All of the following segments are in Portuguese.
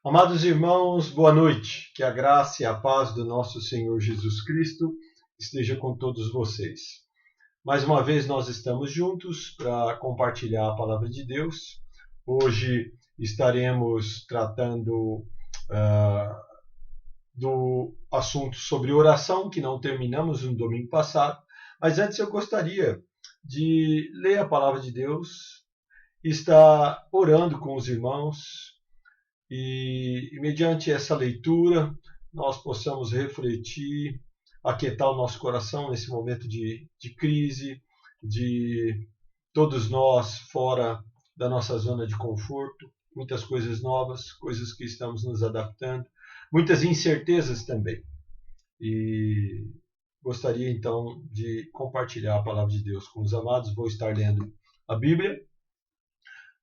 Amados irmãos, boa noite. Que a graça e a paz do nosso Senhor Jesus Cristo esteja com todos vocês. Mais uma vez nós estamos juntos para compartilhar a palavra de Deus. Hoje estaremos tratando do assunto sobre oração, que não terminamos no domingo passado. Mas antes eu gostaria de ler a palavra de Deus, estar orando com os irmãos, e mediante essa leitura nós possamos refletir, aquietar o nosso coração nesse momento de crise, de todos nós fora da nossa zona de conforto, muitas coisas novas, coisas que estamos nos adaptando, muitas incertezas também. E gostaria então de compartilhar a palavra de Deus com os amados. Vou estar lendo a Bíblia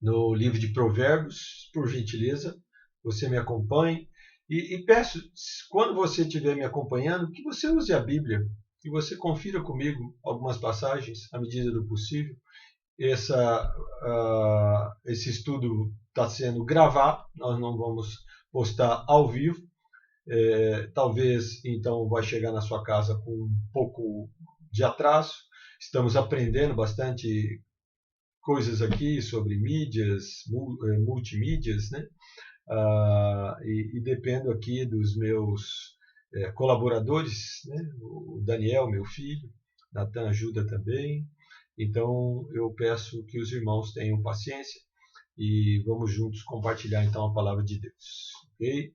no livro de Provérbios, por gentileza. Você me acompanhe e peço, quando você estiver me acompanhando, que você use a Bíblia, que você confira comigo algumas passagens à medida do possível. Esse estudo está sendo gravado, nós não vamos postar ao vivo. Talvez então vai chegar na sua casa com um pouco de atraso. Estamos aprendendo bastante coisas aqui sobre mídias, multimídias, né? E dependo aqui dos meus colaboradores, né? O Daniel, meu filho, Natan ajuda também. Então eu peço que os irmãos tenham paciência e vamos juntos compartilhar então a palavra de Deus, ok?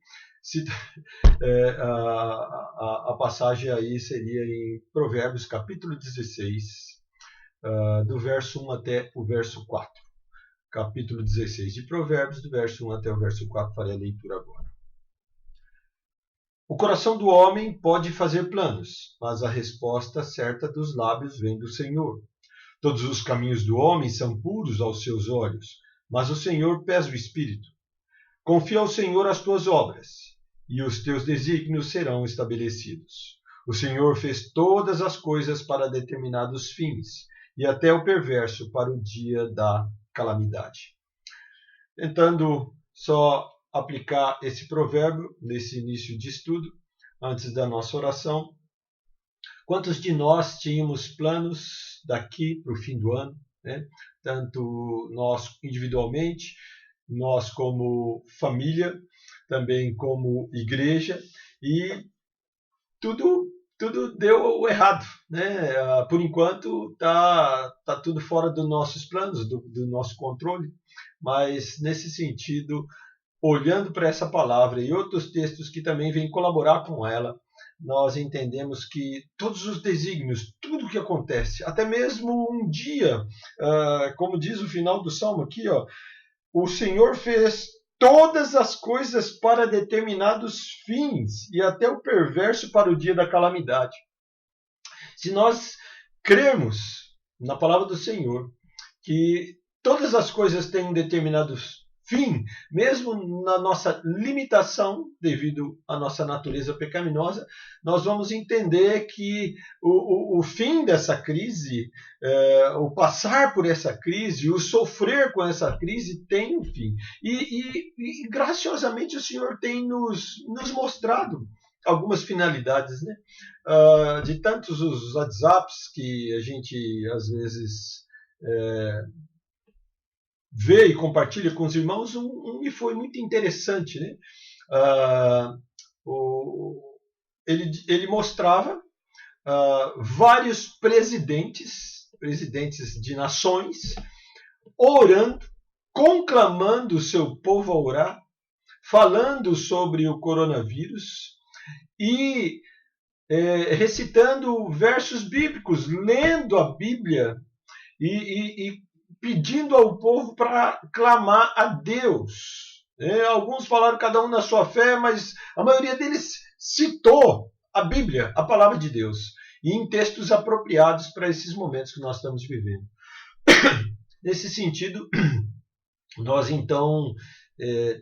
A passagem aí seria em Provérbios capítulo 16, do verso 1 até o verso 4. Capítulo 16 de Provérbios, do verso 1 até o verso 4, farei a leitura agora. O coração do homem pode fazer planos, mas a resposta certa dos lábios vem do Senhor. Todos os caminhos do homem são puros aos seus olhos, mas o Senhor pesa o espírito. Confia ao Senhor as tuas obras, e os teus desígnios serão estabelecidos. O Senhor fez todas as coisas para determinados fins, e até o perverso para o dia da calamidade. Tentando só aplicar esse provérbio nesse início de estudo, antes da nossa oração. Quantos de nós tínhamos planos daqui para o fim do ano, né? Tanto nós individualmente, nós como família, também como igreja, e tudo deu errado, né? Por enquanto tá tudo fora dos nossos planos, do nosso controle, mas nesse sentido, olhando para essa palavra e outros textos que também vêm colaborar com ela, nós entendemos que todos os desígnios, tudo o que acontece, até mesmo um dia, como diz o final do Salmo aqui, o Senhor fez todas as coisas para determinados fins, e até o perverso para o dia da calamidade. Se nós crermos na palavra do Senhor, que todas as coisas têm um determinado fim, mesmo na nossa limitação, devido à nossa natureza pecaminosa, nós vamos entender que o fim dessa crise, o passar por essa crise, o sofrer com essa crise tem um fim. E graciosamente o Senhor tem nos mostrado algumas finalidades, né? De tantos os WhatsApps que a gente às vezes vê e compartilha com os irmãos, me foi muito interessante, né? Ele mostrava vários presidentes de nações orando, conclamando o seu povo a orar, falando sobre o coronavírus e recitando versos bíblicos, lendo a Bíblia e pedindo ao povo para clamar a Deus. Alguns falaram cada um na sua fé, mas a maioria deles citou a Bíblia, a palavra de Deus, e em textos apropriados para esses momentos que nós estamos vivendo. Nesse sentido, nós então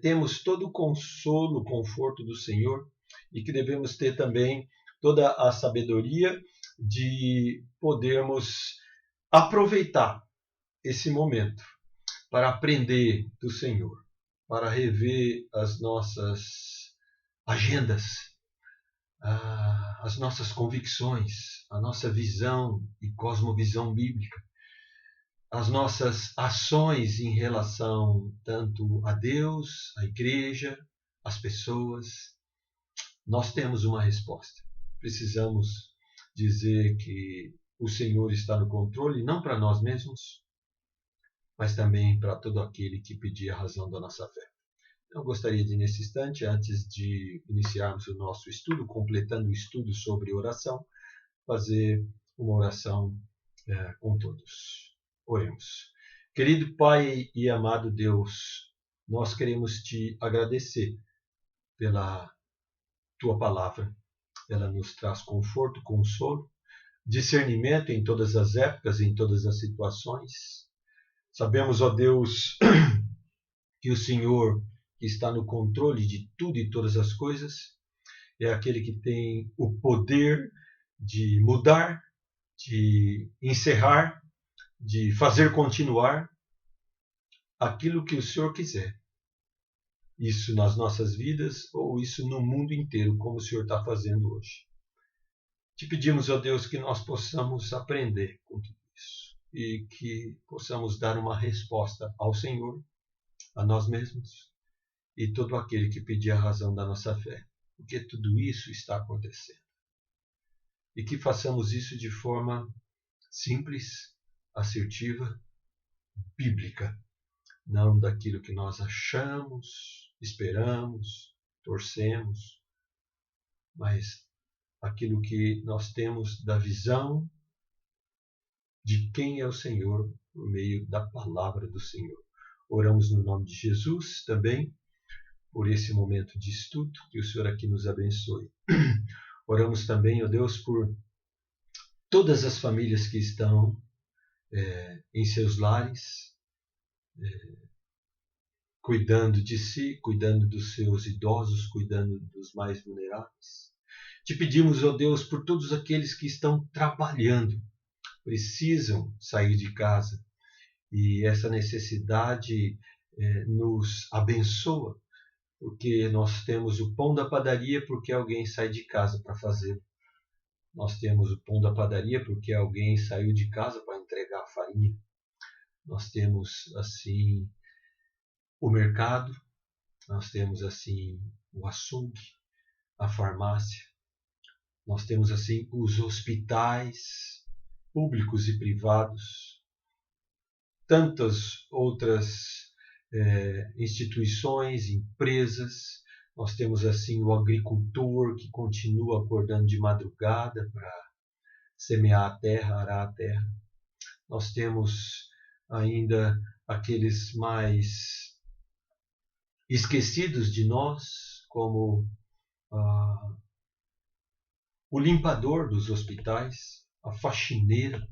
temos todo o consolo, o conforto do Senhor, e que devemos ter também toda a sabedoria de podermos aproveitar esse momento para aprender do Senhor. para rever as nossas agendas, as nossas convicções, a nossa visão e cosmovisão bíblica, as nossas ações em relação tanto a Deus, à igreja, às pessoas. Nós temos uma resposta. Precisamos dizer que o Senhor está no controle, não para nós mesmos, mas também para todo aquele que pedir a razão da nossa fé. Eu gostaria de, nesse instante, antes de iniciarmos o nosso estudo, completando o estudo sobre oração, fazer uma oração com todos. Oremos. Querido Pai e amado Deus, nós queremos te agradecer pela tua palavra. Ela nos traz conforto, consolo, discernimento em todas as épocas, em todas as situações. Sabemos, ó Deus, que o Senhor, que está no controle de tudo e todas as coisas, é aquele que tem o poder de mudar, de encerrar, de fazer continuar aquilo que o Senhor quiser. Isso nas nossas vidas ou isso no mundo inteiro, como o Senhor está fazendo hoje. Te pedimos, ó Deus, que nós possamos aprender com tudo isso e que possamos dar uma resposta ao Senhor, a nós mesmos e todo aquele que pedir a razão da nossa fé, porque tudo isso está acontecendo. E que façamos isso de forma simples, assertiva, bíblica, não daquilo que nós achamos, esperamos, torcemos, mas aquilo que nós temos da visão de quem é o Senhor por meio da palavra do Senhor. Oramos no nome de Jesus também por esse momento de estudo, que o Senhor aqui nos abençoe. Oramos também, ó Deus, por todas as famílias que estão em seus lares, cuidando de si, cuidando dos seus idosos, cuidando dos mais vulneráveis. Te pedimos, ó Deus, por todos aqueles que estão trabalhando, precisam sair de casa, e essa necessidade nos abençoa, porque nós temos o pão da padaria porque alguém sai de casa para fazê-lo. Nós temos o pão da padaria porque alguém saiu de casa para entregar a farinha. Nós temos, assim, o mercado, nós temos, assim, o açougue, a farmácia. Nós temos, assim, os hospitais públicos e privados. Tantas outras instituições, empresas. Nós temos assim o agricultor que continua acordando de madrugada para semear a terra, arar a terra. Nós temos ainda aqueles mais esquecidos de nós, como o limpador dos hospitais, a faxineira,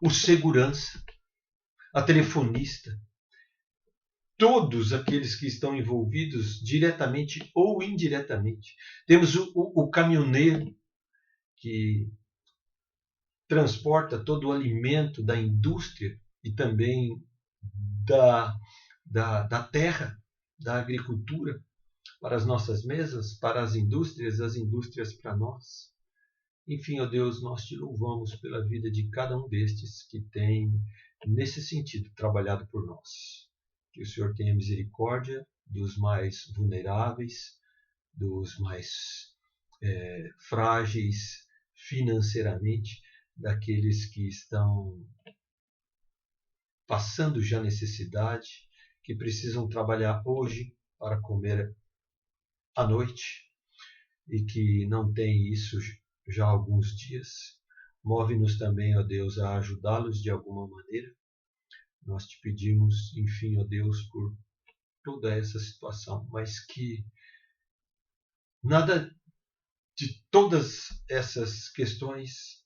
o segurança, a telefonista, todos aqueles que estão envolvidos diretamente ou indiretamente. Temos o caminhoneiro que transporta todo o alimento da indústria e também da terra, da agricultura, para as nossas mesas, para as indústrias para nós. Enfim, ó Deus, nós te louvamos pela vida de cada um destes que tem, nesse sentido, trabalhado por nós. Que o Senhor tenha misericórdia dos mais vulneráveis, dos mais frágeis financeiramente, daqueles que estão passando já necessidade, que precisam trabalhar hoje para comer à noite e que não têm isso já há alguns dias. Move-nos também, ó Deus, a ajudá-los de alguma maneira. Nós te pedimos, enfim, ó Deus, por toda essa situação, mas que nada de todas essas questões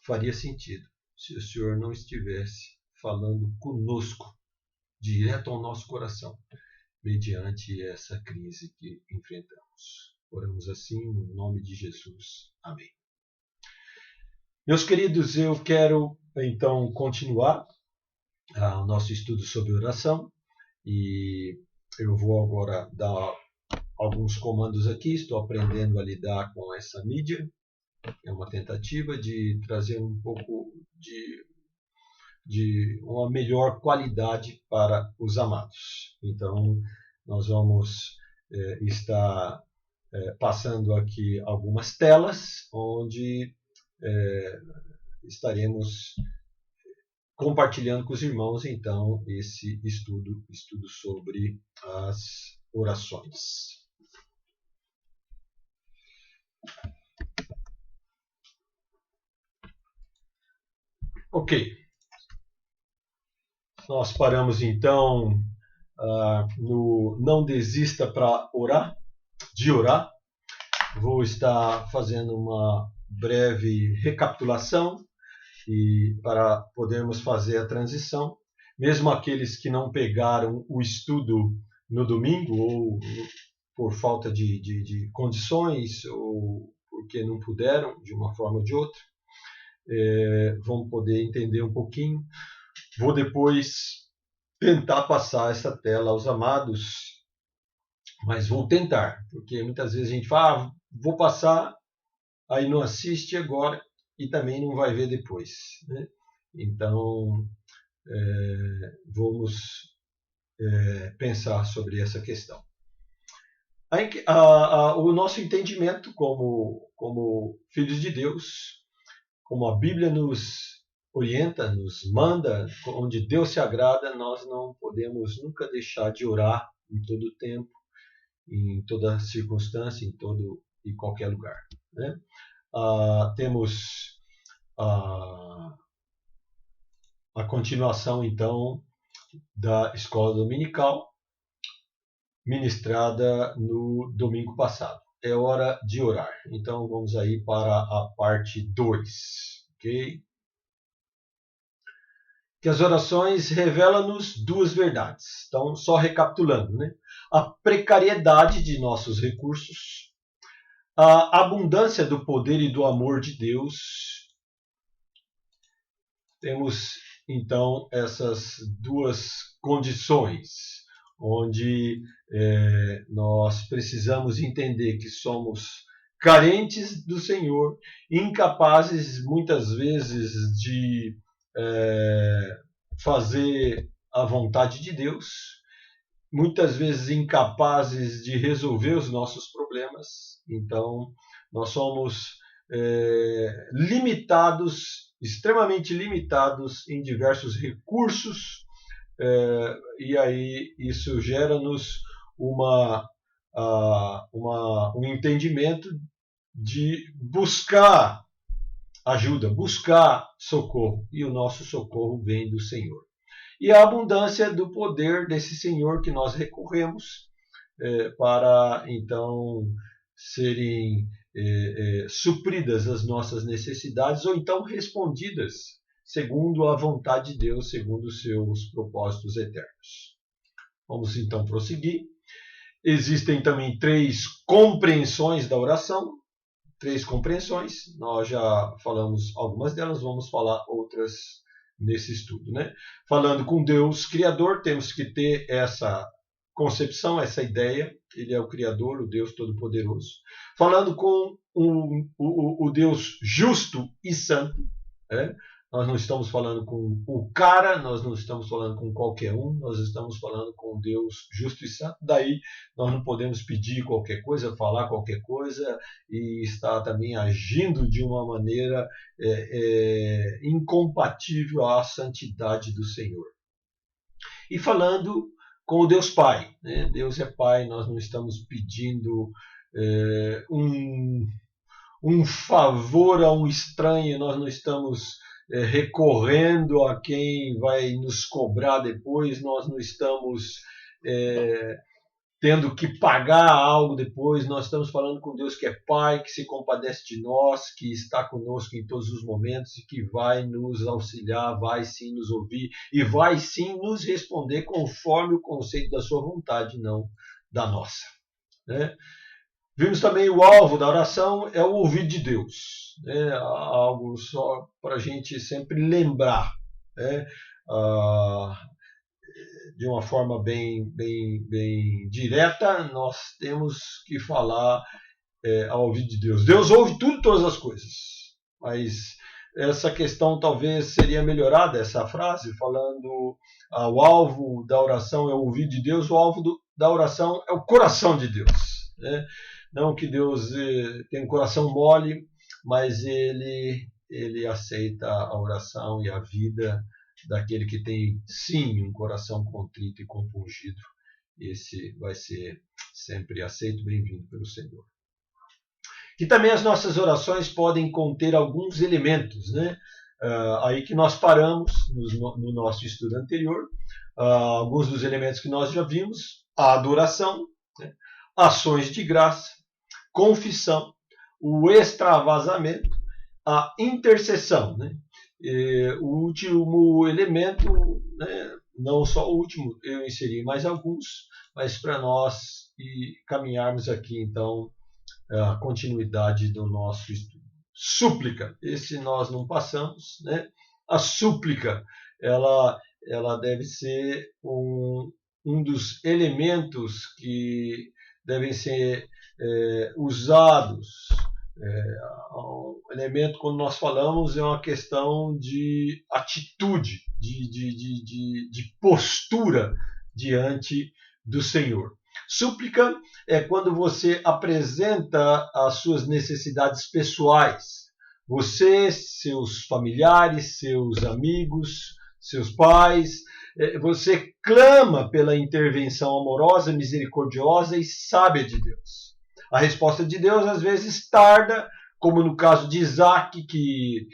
faria sentido se o Senhor não estivesse falando conosco, direto ao nosso coração, mediante essa crise que enfrentamos. Oramos assim no nome de Jesus. Amém. Meus queridos, eu quero então continuar o nosso estudo sobre oração E eu vou agora dar alguns comandos aqui. Estou aprendendo a lidar com essa mídia. É uma tentativa de trazer um pouco de uma melhor qualidade para os amados. Então, nós vamos estar passando aqui algumas telas onde estaremos compartilhando com os irmãos, então, esse estudo sobre as orações. Ok. Nós paramos, então, no Não Desista de orar. Vou estar fazendo uma breve recapitulação e para podermos fazer a transição. Mesmo aqueles que não pegaram o estudo no domingo, ou por falta de condições, ou porque não puderam, de uma forma ou de outra, vão poder entender um pouquinho. Vou depois tentar passar essa tela aos amados, mas vou tentar, porque muitas vezes a gente fala, vou passar, aí não assiste agora e também não vai ver depois, né? Então, vamos pensar sobre essa questão. O nosso entendimento como filhos de Deus, como a Bíblia nos orienta, nos manda, onde Deus se agrada, nós não podemos nunca deixar de orar em todo o tempo, em toda circunstância, em todo e qualquer lugar, né? Temos a continuação, então, da escola dominical, ministrada no domingo passado. É hora de orar. Então, vamos aí para a parte 2, ok? Que as orações revelam-nos duas verdades. Então, só recapitulando, né? A precariedade de nossos recursos, a abundância do poder e do amor de Deus. Temos, então, essas duas condições, onde nós precisamos entender que somos carentes do Senhor, incapazes, muitas vezes, de fazer a vontade de Deus, muitas vezes incapazes de resolver os nossos problemas. Então, nós somos limitados, extremamente limitados em diversos recursos, e aí isso gera-nos um entendimento de buscar ajuda, buscar socorro, e o nosso socorro vem do Senhor. E a abundância do poder desse Senhor que nós recorremos para, então, serem supridas as nossas necessidades, ou então respondidas segundo a vontade de Deus, segundo os seus propósitos eternos. Vamos, então, prosseguir. Existem também 3 compreensões da oração. 3 compreensões, nós já falamos algumas delas, vamos falar outras nesse estudo, né? Falando com Deus Criador, temos que ter essa concepção, essa ideia, ele é o Criador, o Deus Todo-Poderoso. Falando com o Deus justo e santo, nós não estamos falando com o cara, nós não estamos falando com qualquer um, nós estamos falando com Deus justo e santo. Daí nós não podemos pedir qualquer coisa, falar qualquer coisa e estar também agindo de uma maneira incompatível à santidade do Senhor. E falando com o Deus Pai, né? Deus é Pai, nós não estamos pedindo um favor a um estranho, nós não estamos recorrendo a quem vai nos cobrar depois, nós não estamos tendo que pagar algo depois, nós estamos falando com Deus que é Pai, que se compadece de nós, que está conosco em todos os momentos e que vai nos auxiliar, vai sim nos ouvir e vai sim nos responder conforme o conceito da sua vontade, não da nossa, né? Vimos também o alvo da oração é o ouvido de Deus, né? Algo só para a gente sempre lembrar, né? de uma forma bem direta, nós temos que falar ao ouvido de Deus. Deus ouve tudo, todas as coisas. Mas essa questão talvez seria melhorada, essa frase, falando o alvo da oração é o ouvido de Deus, o alvo da oração é o coração de Deus. Né? Não que Deus tenha um coração mole, mas ele aceita a oração e a vida daquele que tem, sim, um coração contrito e compungido. Esse vai ser sempre aceito, bem-vindo pelo Senhor. E também as nossas orações podem conter alguns elementos, né? Aí que nós paramos no nosso estudo anterior. Alguns dos elementos que nós já vimos: a adoração, né? Ações de graça, confissão, o extravasamento, a intercessão, né? O último elemento, né? Não só o último, eu inseri mais alguns, mas para nós caminharmos aqui, então, a continuidade do nosso estudo. Súplica, esse nós não passamos, né? A súplica, ela deve ser um dos elementos que devem ser usados. Um elemento, quando nós falamos, é uma questão de atitude, de postura diante do Senhor. Súplica é quando você apresenta as suas necessidades pessoais. Você, seus familiares, seus amigos, seus pais, você clama pela intervenção amorosa, misericordiosa e sábia de Deus. A resposta de Deus às vezes tarda, como no caso de Isaac, que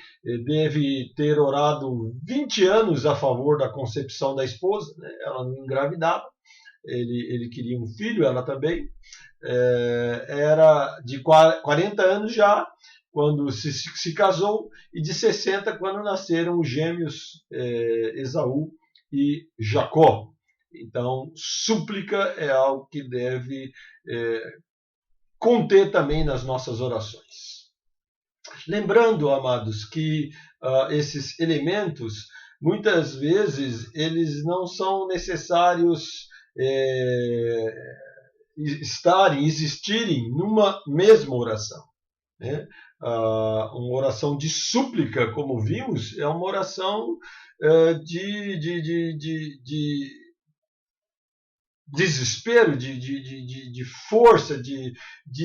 deve ter orado 20 anos a favor da concepção da esposa, né? Ela não engravidava. Ele queria um filho, ela também. Era de 40 anos já, quando se casou, e de 60, quando nasceram os gêmeos Esaú e Jacó. Então, súplica é algo que deve conter também nas nossas orações. Lembrando, amados, que esses elementos, muitas vezes, eles não são necessários existirem numa mesma oração. Né? Uma oração de súplica, como vimos, é uma oração de desespero, de força, de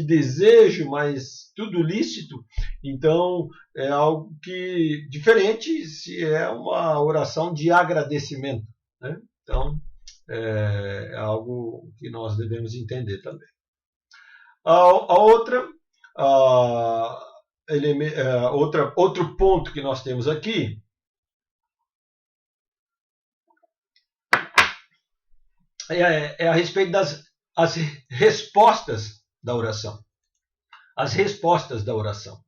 desejo, mas tudo lícito. Então, é algo que diferente se é uma oração de agradecimento. Né? Então, é algo que nós devemos entender também. Outro ponto que nós temos aqui é a respeito das respostas da oração. As respostas da oração.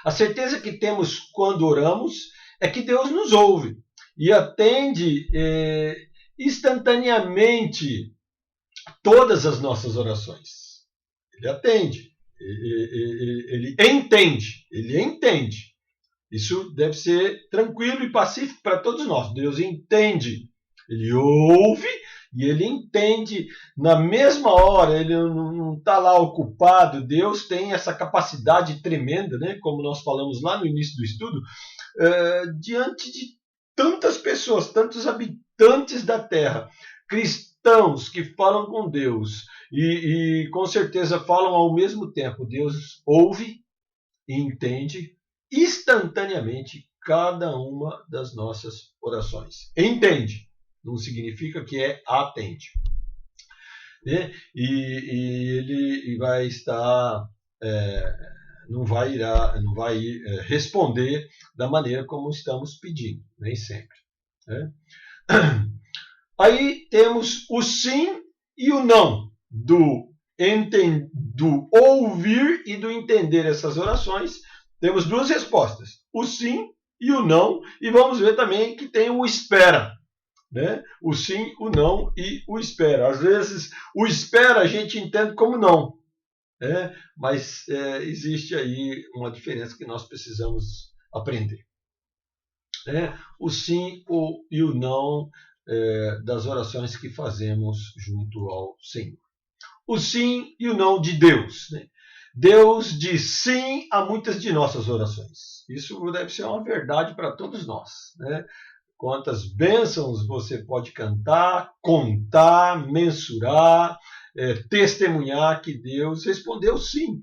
A certeza que temos quando oramos é que Deus nos ouve e atende instantaneamente todas as nossas orações. Ele atende, ele entende. Isso deve ser tranquilo e pacífico para todos nós. Deus entende, ele ouve e ele entende na mesma hora, ele não está lá ocupado. Deus tem essa capacidade tremenda, né? Como nós falamos lá no início do estudo, diante de tantas pessoas, tantos habitantes da terra, cristãos que falam com Deus e com certeza falam ao mesmo tempo. Deus ouve e entende instantaneamente cada uma das nossas orações. Entende. Não significa que atende. Né? E ele vai estar, não vai responder da maneira como estamos pedindo, nem sempre. Né? Aí temos o sim e o não, do ouvir e do entender essas orações. Temos duas respostas, o sim e o não, e vamos ver também que tem o espera. Né? O sim, o não e o espera. Às vezes, o espera a gente entende como não, né? Mas existe aí uma diferença que nós precisamos aprender. O sim e o não das orações que fazemos junto ao Senhor. O sim e o não de Deus, né? Deus diz sim a muitas de nossas orações. Isso deve ser uma verdade para todos nós, né? Quantas bênçãos você pode cantar, contar, mensurar, testemunhar que Deus respondeu sim.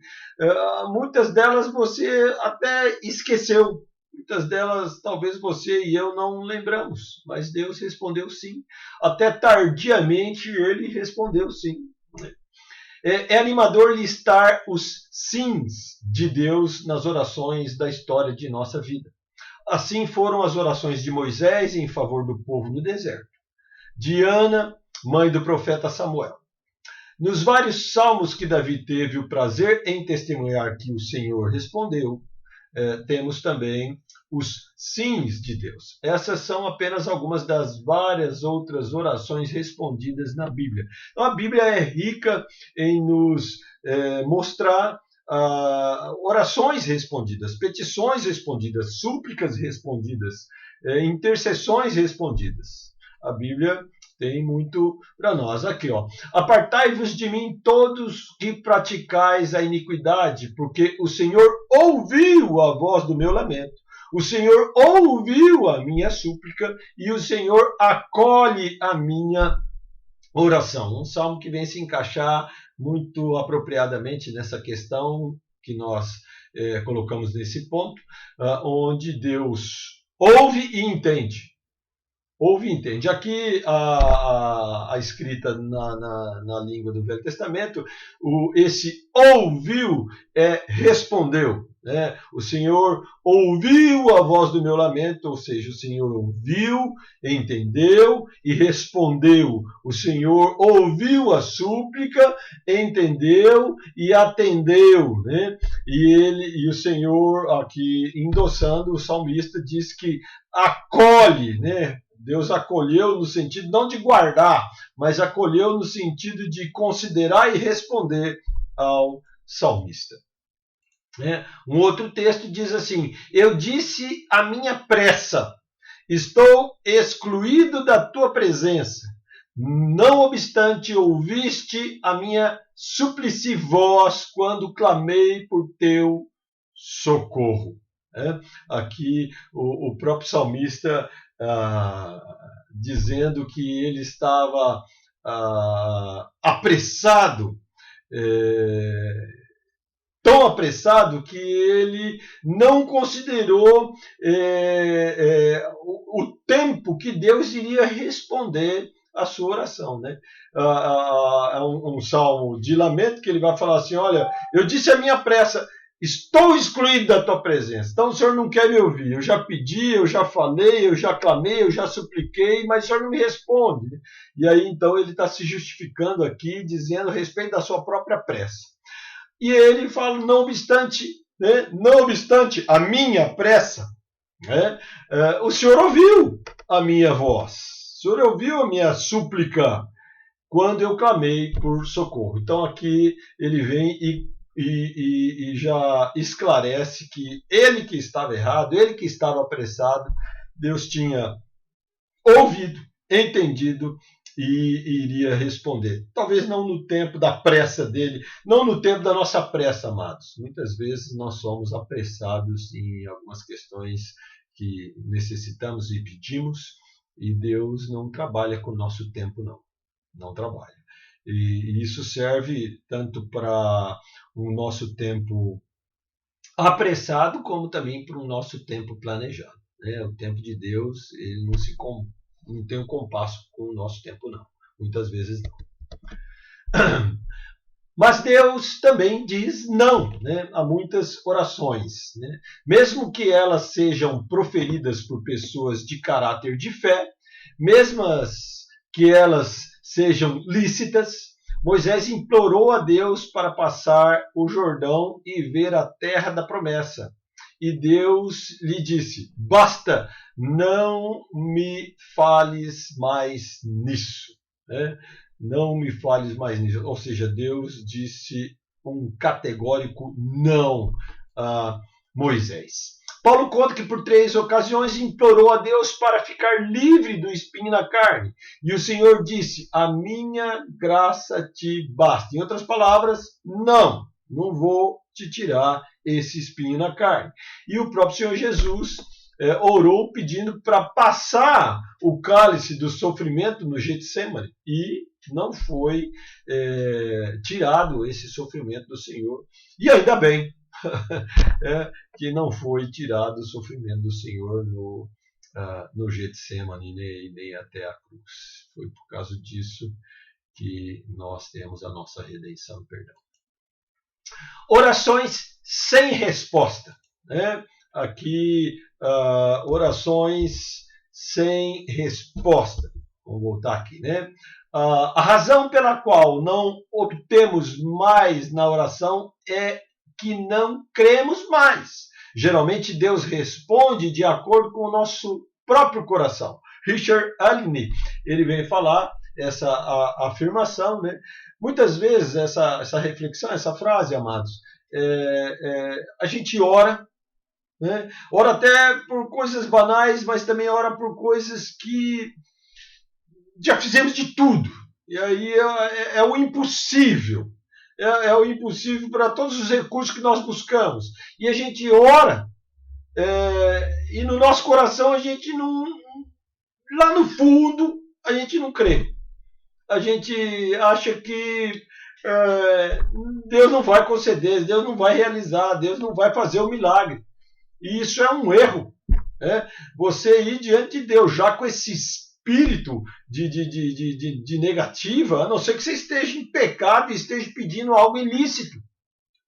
Muitas delas você até esqueceu. Muitas delas talvez você e eu não lembramos, mas Deus respondeu sim. Até tardiamente ele respondeu sim. É animador listar os sims de Deus nas orações da história de nossa vida. Assim foram as orações de Moisés em favor do povo no deserto, de Ana, mãe do profeta Samuel. Nos vários salmos que Davi teve o prazer em testemunhar que o Senhor respondeu, temos também os sims de Deus. Essas são apenas algumas das várias outras orações respondidas na Bíblia. Então, a Bíblia é rica em nos mostrar orações respondidas, petições respondidas, súplicas respondidas, intercessões respondidas. A Bíblia tem muito para nós. Aqui, ó. Apartai-vos de mim todos que praticais a iniquidade, porque o Senhor ouviu a voz do meu lamento. O Senhor ouviu a minha súplica e o Senhor acolhe a minha oração. Um salmo que vem se encaixar muito apropriadamente nessa questão que nós colocamos nesse ponto, onde Deus ouve e entende. Ouve e entende. Aqui a escrita na língua do Velho Testamento, esse ouviu respondeu. Né? O Senhor ouviu a voz do meu lamento, ou seja, o Senhor ouviu, entendeu e respondeu. O Senhor ouviu a súplica, entendeu e atendeu. Né? E o Senhor, aqui endossando, o salmista diz que acolhe, né? Deus acolheu no sentido não de guardar, mas acolheu no sentido de considerar e responder ao salmista. Um outro texto diz assim: eu disse à minha pressa, estou excluído da tua presença. Não obstante, ouviste a minha súplice voz quando clamei por teu socorro. Aqui o próprio salmista dizendo que ele estava apressado, tão apressado que ele não considerou o tempo que Deus iria responder a sua oração. Né? É um salmo de lamento que ele vai falar assim: olha, eu disse a minha pressa, estou excluído da tua presença. Então o Senhor não quer me ouvir. Eu já pedi, eu já falei, eu já clamei, eu já supliquei, mas o Senhor não me responde. E aí então ele está se justificando aqui, dizendo a respeito da sua própria pressa. E ele fala, não obstante a minha pressa, o Senhor ouviu a minha voz. O Senhor ouviu a minha súplica quando eu clamei por socorro. Então aqui ele vem e já esclarece que ele que estava errado, ele que estava apressado, Deus tinha ouvido, entendido e iria responder. Talvez não no tempo da pressa dele, não no tempo da nossa pressa, amados. Muitas vezes nós somos apressados em algumas questões que necessitamos e pedimos, e Deus não trabalha com o nosso tempo, não trabalha. E isso serve tanto para o nosso tempo apressado, como também para o nosso tempo planejado. O tempo de Deus, ele não tem um compasso com o nosso tempo, não. Muitas vezes não. Mas Deus também diz não, a muitas orações. Mesmo que elas sejam proferidas por pessoas de caráter de fé, mesmo que elas sejam lícitas, Moisés implorou a Deus para passar o Jordão e ver a terra da promessa. E Deus lhe disse: basta, não me fales mais nisso. Não me fales mais nisso. Ou seja, Deus disse um categórico não a Moisés. Paulo conta que por 3 ocasiões implorou a Deus para ficar livre do espinho na carne. E o Senhor disse: a minha graça te basta. Em outras palavras, não vou te tirar esse espinho na carne. E o próprio Senhor Jesus orou pedindo para passar o cálice do sofrimento no Getsemane. E não foi tirado esse sofrimento do Senhor. E ainda bem. Que não foi tirado o sofrimento do Senhor no Getsemane, nem até a cruz. Foi por causa disso que nós temos a nossa redenção e perdão. Orações sem resposta. Né? Aqui, orações sem resposta. Vamos voltar aqui, né? A razão pela qual não obtemos mais na oração é que não cremos mais. Geralmente Deus responde de acordo com o nosso próprio coração. Richard Allen, ele vem falar essa afirmação, né? Muitas vezes essa reflexão, essa frase, amados, a gente ora, né? Ora até por coisas banais, mas também ora por coisas que já fizemos de tudo. E aí é o impossível. É o impossível para todos os recursos que nós buscamos. E a gente ora, e no nosso coração a gente não. Lá no fundo, a gente não crê. A gente acha que Deus não vai conceder, Deus não vai realizar, Deus não vai fazer o milagre. E isso é um erro. Né? Você ir diante de Deus já com esse espírito de negativa, a não ser que você esteja em pecado e esteja pedindo algo ilícito.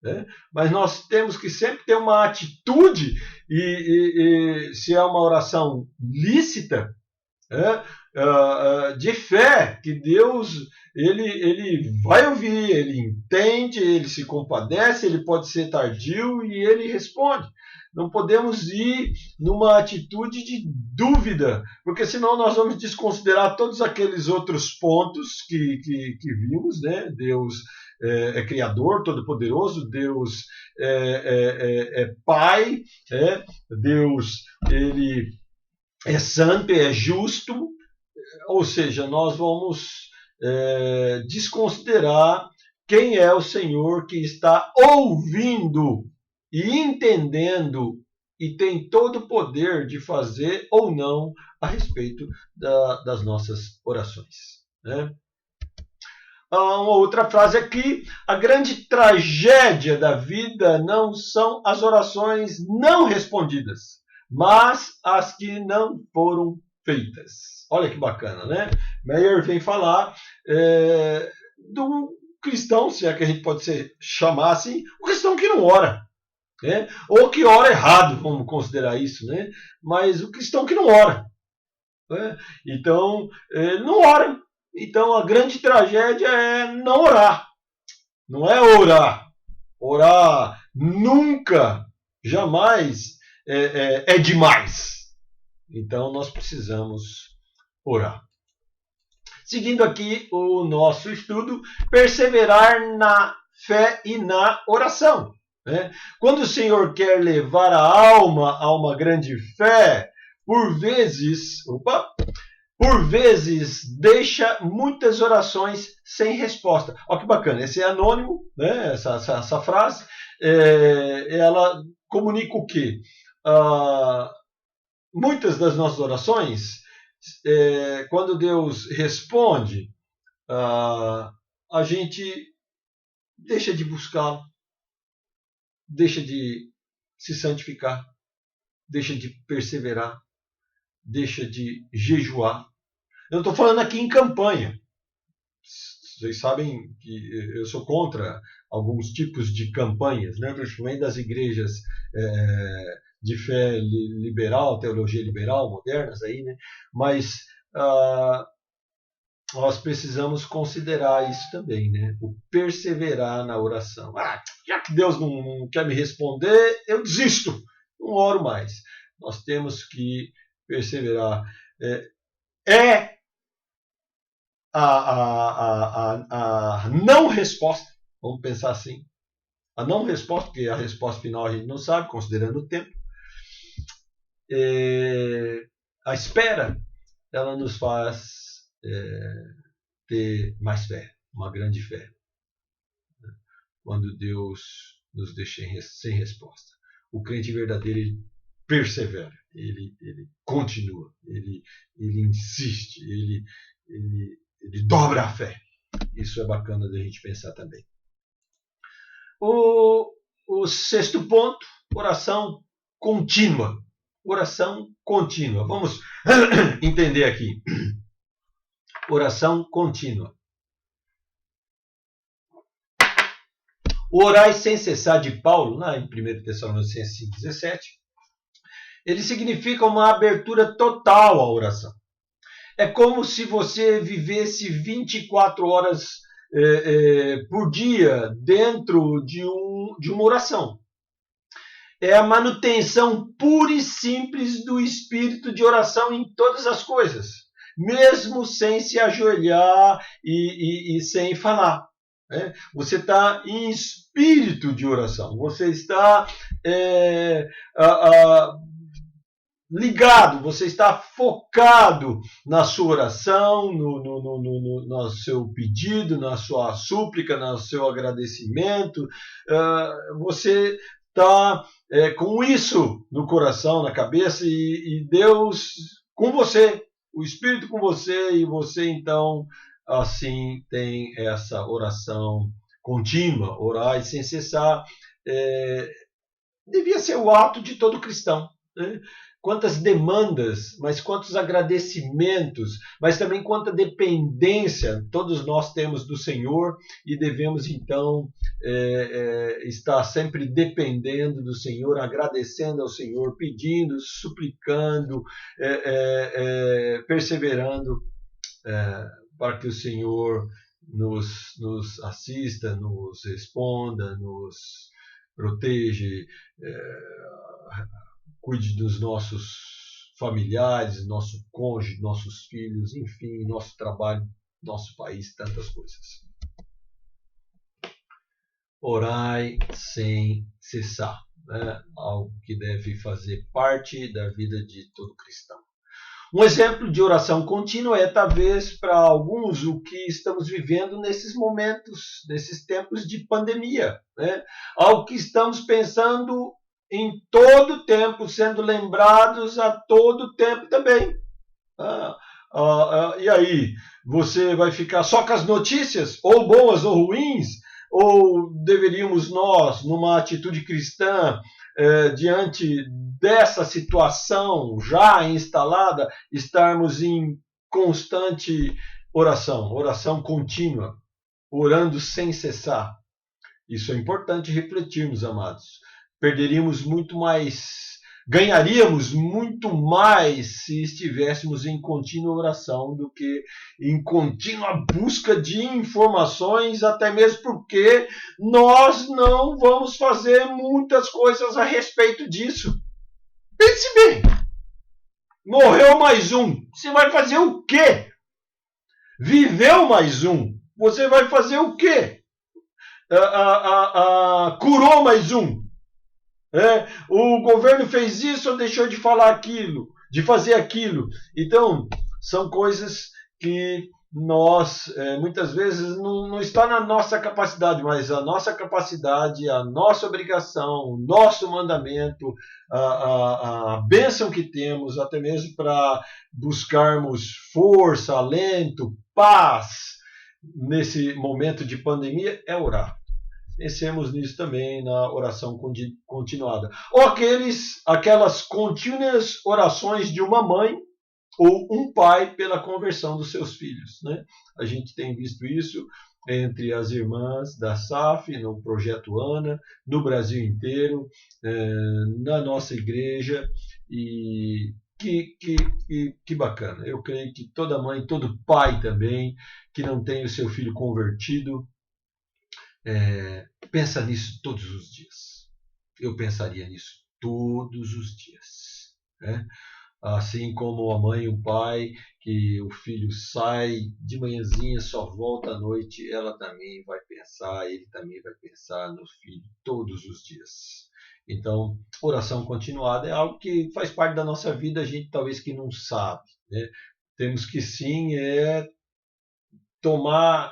Né? Mas nós temos que sempre ter uma atitude, e se é uma oração lícita, de fé, que Deus ele vai ouvir, ele entende, ele se compadece, ele pode ser tardio e ele responde. Não podemos ir numa atitude de dúvida, porque senão nós vamos desconsiderar todos aqueles outros pontos que vimos, né? Deus é Criador, Todo-Poderoso, Deus é Pai, Deus ele é santo, é justo, ou seja, nós vamos desconsiderar quem é o Senhor que está ouvindo e entendendo e tem todo o poder de fazer ou não a respeito das nossas orações. Né? Uma outra frase aqui: a grande tragédia da vida não são as orações não respondidas, mas as que não foram feitas. Olha que bacana, né? Meyer vem falar do cristão, se é que a gente pode chamar assim, o cristão que não ora. Né? Ou que ora errado, vamos considerar isso, né? Mas o cristão que não ora. Né? Então, não ora. Então, a grande tragédia é não orar. Não é orar. Orar nunca, jamais é demais. Então, nós precisamos orar. Seguindo aqui o nosso estudo, perseverar na fé e na oração. Né? Quando o Senhor quer levar a alma a uma grande fé, por vezes deixa muitas orações sem resposta. Olha que bacana, esse é anônimo, né? essa frase, ela comunica o quê? Muitas das nossas orações, quando Deus responde, a gente deixa de buscá-lo, deixa de se santificar, deixa de perseverar, deixa de jejuar. Eu estou falando aqui em campanha. Vocês sabem que eu sou contra alguns tipos de campanhas, né? Principalmente das igrejas de fé liberal, teologia liberal, modernas aí, né? Mas nós precisamos considerar isso também, né? O perseverar na oração. Já que Deus não quer me responder, eu desisto, não oro mais. Nós temos que perseverar. A não resposta, vamos pensar assim, a não resposta, porque a resposta final a gente não sabe, considerando o tempo, a espera, ela nos faz ter mais fé, uma grande fé, quando Deus nos deixa sem resposta. O crente verdadeiro, ele persevera, ele continua, ele insiste, ele dobra a fé. Isso é bacana da gente pensar também. O sexto ponto, oração contínua. Oração contínua. Vamos entender aqui. Oração contínua. O orai sem cessar de Paulo, lá em 1 Tessalonicenses 5,17, ele significa uma abertura total à oração. É como se você vivesse 24 horas por dia dentro de uma oração. É a manutenção pura e simples do espírito de oração em todas as coisas, mesmo sem se ajoelhar e sem falar. Você está em espírito de oração, você está ligado, você está focado na sua oração, no seu pedido, na sua súplica, no seu agradecimento. Você está com isso no coração, na cabeça, e Deus com você, o Espírito com você, e você então assim tem essa oração contínua, orar sem cessar. Devia ser o ato de todo cristão. Quantas demandas, mas quantos agradecimentos, mas também quanta dependência todos nós temos do Senhor, e devemos então estar sempre dependendo do Senhor, agradecendo ao Senhor, pedindo, suplicando, perseverando para que o Senhor nos assista, nos responda, nos proteja, cuide dos nossos familiares, nosso cônjuge, nossos filhos, enfim, nosso trabalho, nosso país, tantas coisas. Orai sem cessar, algo que deve fazer parte da vida de todo cristão. Um exemplo de oração contínua é, talvez, para alguns, o que estamos vivendo nesses momentos, nesses tempos de pandemia. Algo que estamos pensando em todo tempo, sendo lembrados a todo tempo também. E aí, você vai ficar só com as notícias, ou boas ou ruins? Ou deveríamos nós, numa atitude cristã, diante dessa situação já instalada, estarmos em constante oração contínua, orando sem cessar? Isso é importante refletirmos, amados. Ganharíamos muito mais se estivéssemos em contínua oração do que em contínua busca de informações, até mesmo porque nós não vamos fazer muitas coisas a respeito disso. Pense bem, morreu mais um, você vai fazer o quê? Viveu mais um, você vai fazer o quê? Curou mais um. O governo fez isso ou deixou de falar aquilo, de fazer aquilo. Então, são coisas que nós, muitas vezes, não está na nossa capacidade, mas a nossa capacidade, a nossa obrigação, o nosso mandamento, a bênção que temos, até mesmo para buscarmos força, alento, paz, nesse momento de pandemia, é orar. Pensemos nisso também na oração continuada. Ou aquelas contínuas orações de uma mãe ou um pai pela conversão dos seus filhos. A gente tem visto isso entre as irmãs da SAF, no Projeto Ana, no Brasil inteiro, na nossa igreja. E que bacana. Eu creio que toda mãe, todo pai também, que não tem o seu filho convertido, pensa nisso todos os dias. Eu pensaria nisso todos os dias. Assim como a mãe e o pai, que o filho sai de manhãzinha, só volta à noite, ela também vai pensar, ele também vai pensar no filho todos os dias. Então, oração continuada é algo que faz parte da nossa vida, a gente talvez que não sabe, né? Temos que sim tomar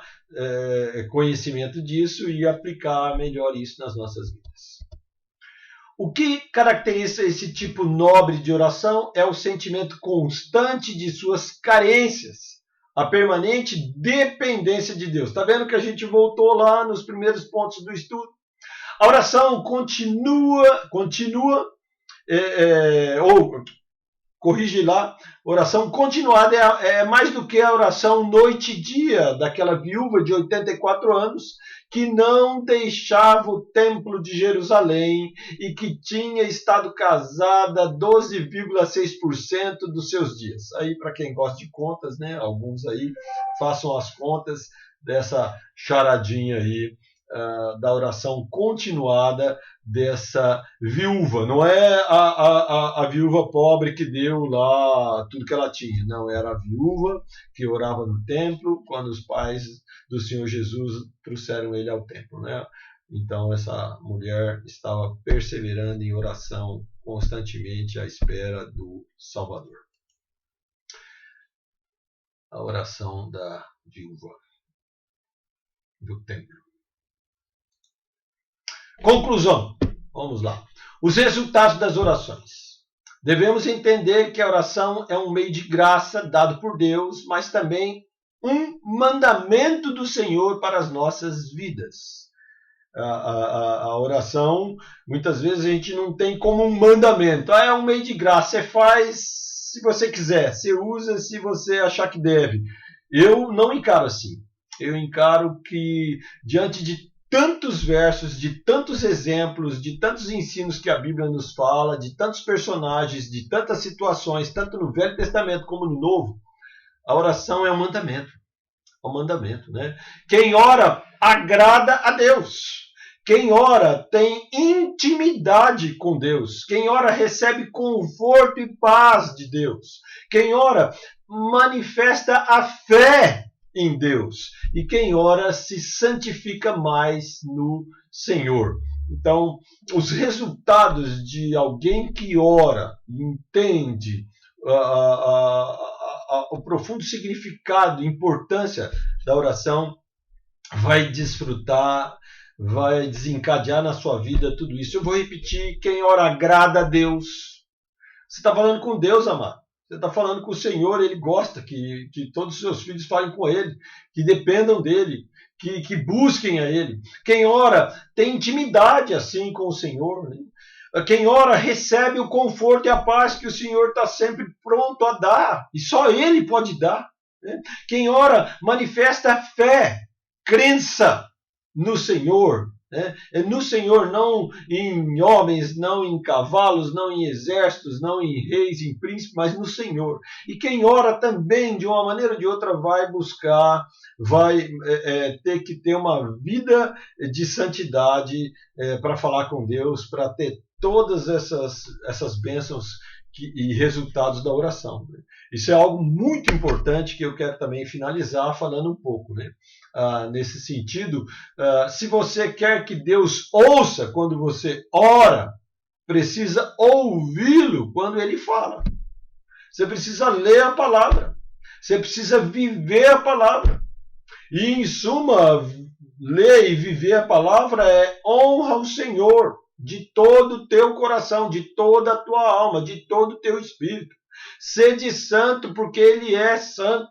conhecimento disso e aplicar melhor isso nas nossas vidas. O que caracteriza esse tipo nobre de oração é o sentimento constante de suas carências, a permanente dependência de Deus. Está vendo que a gente voltou lá nos primeiros pontos do estudo? A oração continua ou corrige lá, oração continuada é mais do que a oração noite e dia daquela viúva de 84 anos que não deixava o templo de Jerusalém e que tinha estado casada 12,6% dos seus dias. Aí, para quem gosta de contas, né, alguns aí façam as contas dessa charadinha aí, da oração continuada dessa viúva. Não é a viúva pobre que deu lá tudo que ela tinha. Não, era a viúva que orava no templo quando os pais do Senhor Jesus trouxeram ele ao templo, né? Então essa mulher estava perseverando em oração constantemente à espera do Salvador. A oração da viúva do templo. Conclusão. Vamos lá. Os resultados das orações. Devemos entender que a oração é um meio de graça dado por Deus, mas também um mandamento do Senhor para as nossas vidas. A oração, muitas vezes a gente não tem como um mandamento. É um meio de graça, você faz se você quiser, você usa se você achar que deve. Eu não encaro assim. Eu encaro que diante de tantos versos, de tantos exemplos, de tantos ensinos que a Bíblia nos fala, de tantos personagens, de tantas situações, tanto no Velho Testamento como no Novo, a oração é um mandamento. É um mandamento, né? Quem ora agrada a Deus. Quem ora tem intimidade com Deus. Quem ora recebe conforto e paz de Deus. Quem ora manifesta a fé em Deus. E quem ora se santifica mais no Senhor. Então, os resultados de alguém que ora, entende o profundo significado e importância da oração, vai desfrutar, vai desencadear na sua vida tudo isso. Eu vou repetir, quem ora agrada a Deus. Você está falando com Deus, amado. Você está falando com o Senhor, Ele gosta que todos os seus filhos falem com Ele, que dependam dEle, que busquem a Ele. Quem ora tem intimidade assim com o Senhor. Né? Quem ora recebe o conforto e a paz que o Senhor está sempre pronto a dar. E só Ele pode dar. Né? Quem ora manifesta fé, crença no Senhor. Né? No Senhor, não em homens, não em cavalos, não em exércitos, não em reis, em príncipes, mas no Senhor. E quem ora também, de uma maneira ou de outra, vai buscar, vai ter que ter uma vida de santidade para falar com Deus, para ter todas essas bênçãos e resultados da oração. Né? Isso é algo muito importante que eu quero também finalizar falando um pouco, né? Nesse sentido, se você quer que Deus ouça quando você ora, precisa ouvi-lo quando ele fala. Você precisa ler a palavra. Você precisa viver a palavra. E, em suma, ler e viver a palavra é honra ao Senhor de todo o teu coração, de toda a tua alma, de todo o teu espírito. Sede santo, porque Ele é santo.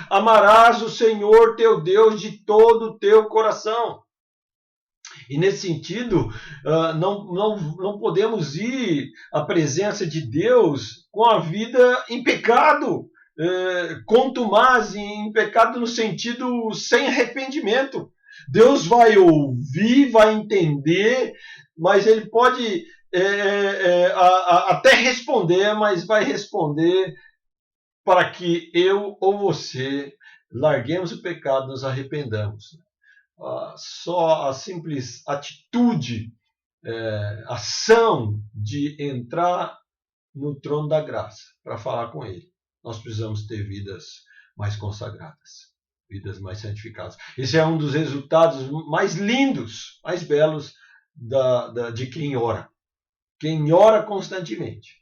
Amarás o Senhor teu Deus de todo o teu coração. E nesse sentido, não podemos ir à presença de Deus com a vida em pecado, contumaz, em pecado no sentido sem arrependimento. Deus vai ouvir, vai entender, mas Ele pode até responder, mas vai responder para que eu ou você larguemos o pecado, nos arrependamos. Só a simples atitude, ação de entrar no trono da graça para falar com Ele. Nós precisamos ter vidas mais consagradas, vidas mais santificadas. Esse é um dos resultados mais lindos, mais belos de quem ora. Quem ora constantemente.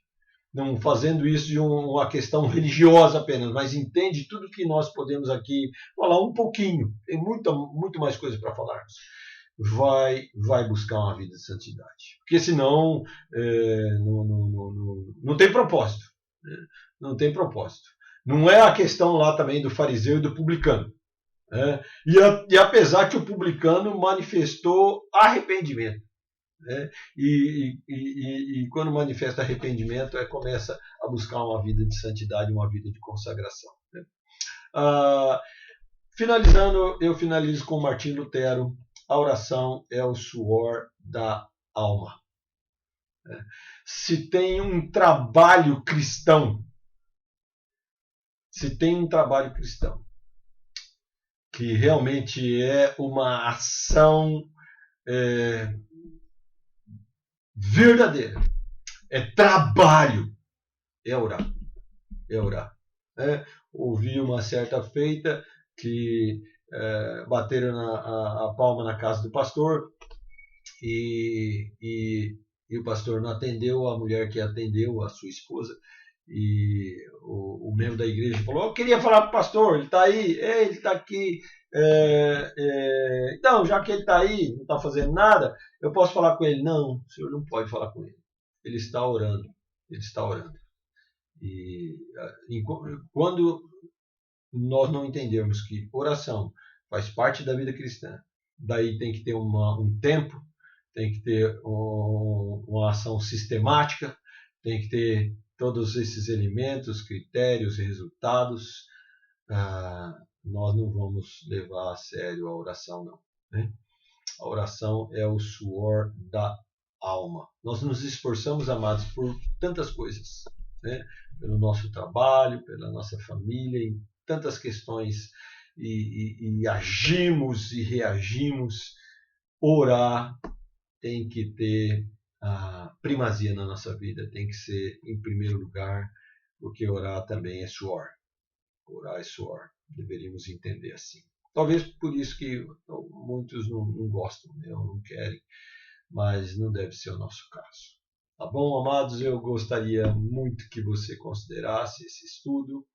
Não fazendo isso de uma questão religiosa apenas, mas entende tudo que nós podemos aqui falar um pouquinho. Tem muito mais coisa para falarmos. Vai buscar uma vida de santidade. Porque senão não tem propósito. Né? Não tem propósito. Não é a questão lá também do fariseu e do publicano. Né? E apesar que o publicano manifestou arrependimento. Né? E quando manifesta arrependimento, começa a buscar uma vida de santidade, uma vida de consagração. Né? Eu finalizo com Martim Lutero. A oração é o suor da alma. Se tem um trabalho cristão, que realmente é uma ação verdadeira, é trabalho, é orar. Ouvi uma certa feita que bateram a palma na casa do pastor e o pastor não atendeu, a mulher que atendeu, a sua esposa, e o membro da igreja falou: eu queria falar com o pastor, ele está aí, ele está aqui, então, já que ele está aí, não está fazendo nada, eu posso falar com ele? Não, o senhor não pode falar com ele, ele está orando. E quando nós não entendermos que oração faz parte da vida cristã, daí tem que ter um tempo, tem que ter uma ação sistemática, tem que ter todos esses elementos, critérios, resultados. Nós não vamos levar a sério a oração, não. Né? A oração é o suor da alma. Nós nos esforçamos, amados, por tantas coisas. Né? Pelo nosso trabalho, pela nossa família, em tantas questões, e agimos e reagimos. Orar tem que ter a primazia na nossa vida, tem que ser em primeiro lugar, porque orar também é suor. Orar é suor, deveríamos entender assim. Talvez por isso que muitos não gostam, né? Ou não querem, mas não deve ser o nosso caso. Tá bom, amados? Eu gostaria muito que você considerasse esse estudo.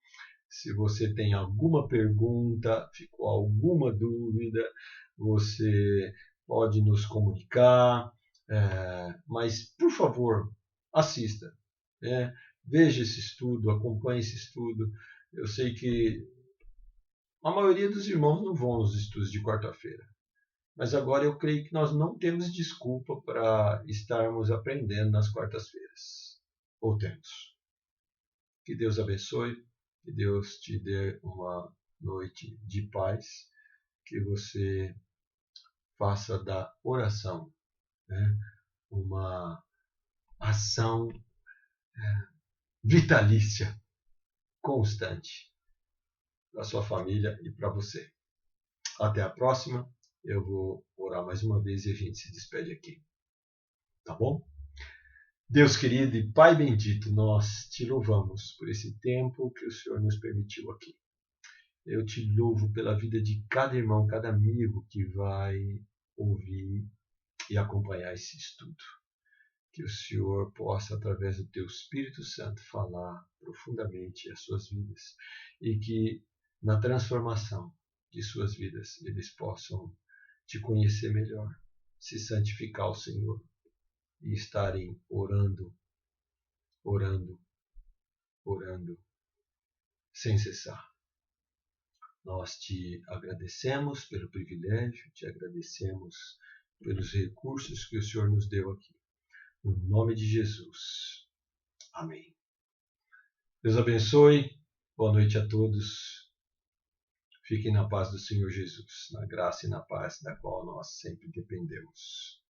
Se você tem alguma pergunta, ficou alguma dúvida, você pode nos comunicar. Mas, por favor, assista. Veja esse estudo, acompanhe esse estudo. Eu sei que a maioria dos irmãos não vão nos estudos de quarta-feira. Mas agora eu creio que nós não temos desculpa para estarmos aprendendo nas quartas-feiras. Ou temos. Que Deus abençoe, que Deus te dê uma noite de paz, que você faça da oração uma ação vitalícia, constante, para sua família e para você. Até a próxima. Eu vou orar mais uma vez e a gente se despede aqui. Tá bom? Deus querido e Pai bendito, nós te louvamos por esse tempo que o Senhor nos permitiu aqui. Eu te louvo pela vida de cada irmão, cada amigo que vai ouvir e acompanhar esse estudo. Que o Senhor possa, através do teu Espírito Santo, falar profundamente as suas vidas e que na transformação de suas vidas eles possam te conhecer melhor, se santificar ao Senhor e estarem orando sem cessar. Nós te agradecemos pelo privilégio, te agradecemos pelos recursos que o Senhor nos deu aqui. No nome de Jesus. Amém. Deus abençoe. Boa noite a todos. Fiquem na paz do Senhor Jesus, na graça e na paz da qual nós sempre dependemos.